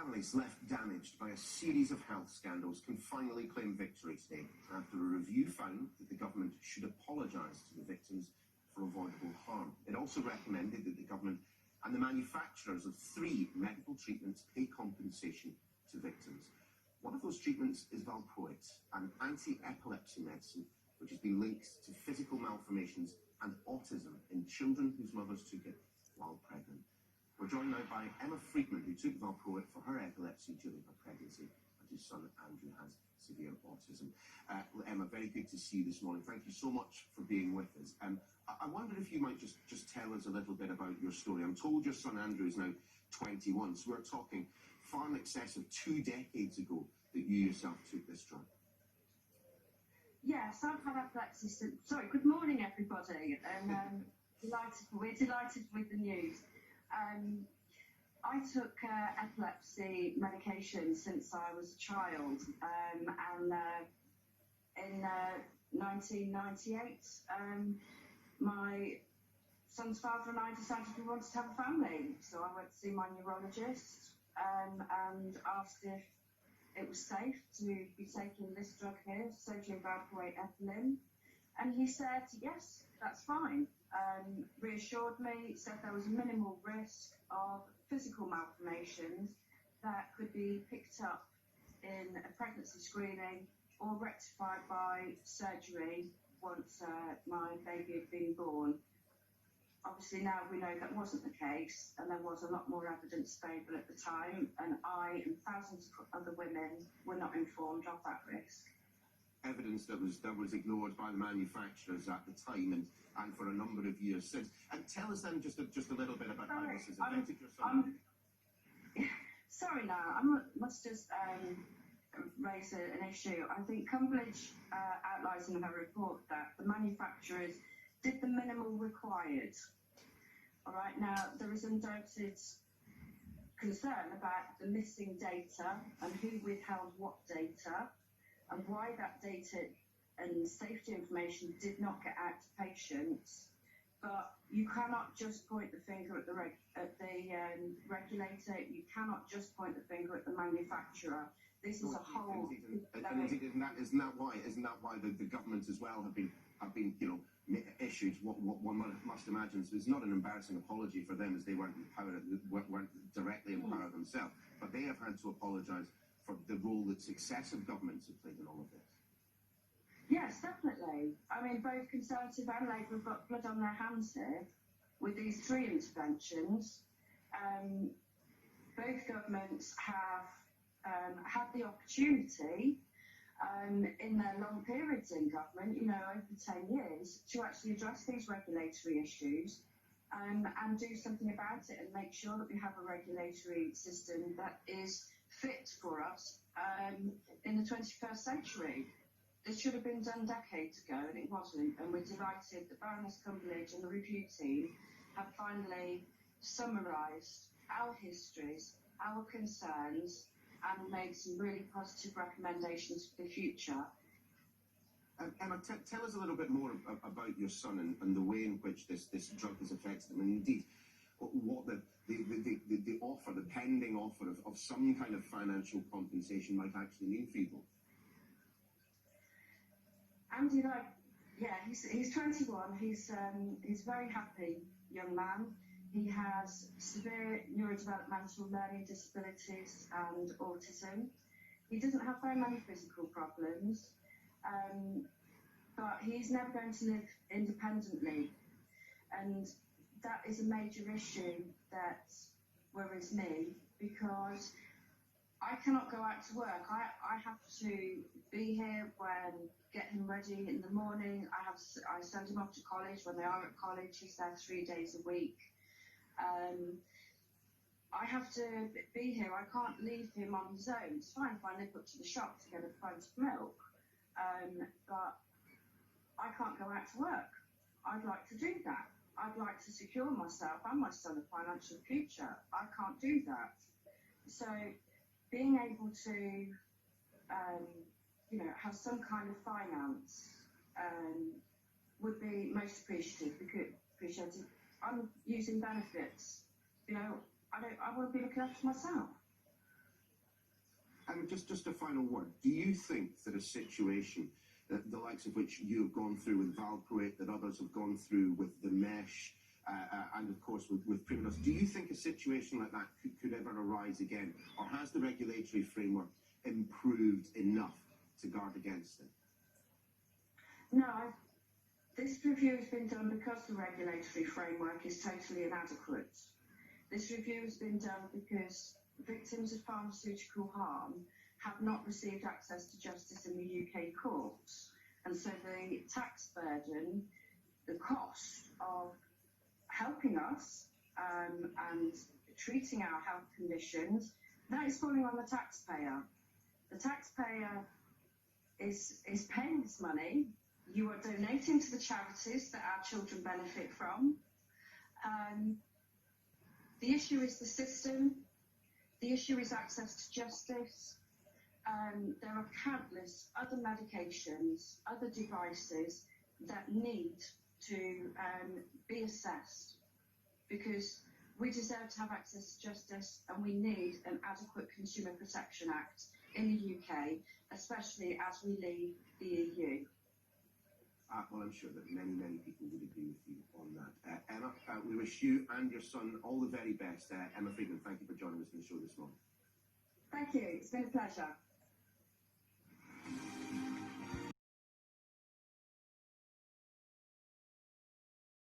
Families left damaged by a series of health scandals can finally claim victory today after a review found that the government should apologise to the victims for avoidable harm. It also recommended that the government and the manufacturers of 3 medical treatments pay compensation to victims. One of those treatments is valproate, an anti-epilepsy medicine which has been linked to physical malformations and autism in children whose mothers took it while pregnant. We're joined now by Emma Friedmann, who took valproate for her epilepsy during her pregnancy, and whose son Andrew has severe autism. Emma, very good to see you this morning. Thank you so much for being with us. I wonder if you might just tell us a little bit about your story. I'm told your son Andrew is now 21, so we're talking far in excess of 2 decades ago that you yourself took this drug. Yes, I've had epilepsy since... Sorry, good morning, everybody. And we're delighted with the news. I took epilepsy medication since I was a child, and in 1998, my son's father and I decided we wanted to have a family. So I went to see my neurologist and asked if it was safe to be taking this drug here, sodium valproate ethylene, and he said yes, that's fine. Reassured me, said there was a minimal risk of physical malformations that could be picked up in a pregnancy screening or rectified by surgery once my baby had been born. Obviously now we know that wasn't the case, and there was a lot more evidence available at the time, and I and thousands of other women were not informed of that risk. Evidence that was ignored by the manufacturers at the time and for a number of years since. And tell us then just a little bit about how this has affected your son. Sorry now, I must just raise an issue. I think Cumberledge outlines in her report that the manufacturers did the minimal required. All right, now there is undoubted concern about the missing data and who withheld what data, and why that data and safety information did not get out to patients. But you cannot just point the finger at the regulator. You cannot just point the finger at the manufacturer. This is a whole. Isn't that why the government as well have been issued what one must imagine. So it's not an embarrassing apology for them, as they weren't directly empowered themselves, but they have had to apologise for the role that successive governments have played in all of this. Yes, definitely. I mean, both Conservative and Labour have got blood on their hands here with these 3 interventions. Both governments have had the opportunity in their long periods in government, over 10 years, to actually address these regulatory issues and do something about it and make sure that we have a regulatory system that is fit for us in the 21st century. This should have been done decades ago, and it wasn't, and we're delighted that Baroness Cumberledge and the review team have finally summarised our histories, our concerns, and made some really positive recommendations for the future. Emma, tell us a little bit more about your son and the way in which this drug has affected him, and indeed what the offer, the pending offer of some kind of financial compensation might actually mean for you both. Andy, he's 21. He's a very happy young man. He has severe neurodevelopmental learning disabilities and autism. He doesn't have very many physical problems, but he's never going to live independently. And that is a major issue that worries me, because I cannot go out to work. I have to be here when get him ready in the morning. I send him off to college. When they are at college, he's there 3 days a week. I have to be here. I can't leave him on his own. It's fine if I nip up to the shop to get a pint of milk, but I can't go out to work. I'd like to do that. I'd like to secure myself and my son a financial future. I can't do that. So being able to, have some kind of finance would be most appreciated. I'm using benefits. I want to be looking after myself. Just a final word. Do you think that a situation that the likes of which you have gone through with Valproate, that others have gone through with the mesh, and of course with Primanos, do you think a situation like that could ever arise again? Or has the regulatory framework improved enough to guard against it? No, this review has been done because the regulatory framework is totally inadequate. This review has been done because victims of pharmaceutical harm have not received access to justice in the UK courts. And so the tax burden, the cost of helping us and treating our health conditions, that is falling on the taxpayer. The taxpayer is paying this money. You are donating to the charities that our children benefit from. The issue is the system. The issue is access to justice. There are countless other medications, other devices that need to be assessed, because we deserve to have access to justice, and we need an adequate Consumer Protection Act in the UK, especially as we leave the EU. Well, I'm sure that many people would agree with you on that. Emma, we wish you and your son all the very best. Emma Friedmann, thank you for joining us on the show this morning. Thank you. It's been a pleasure.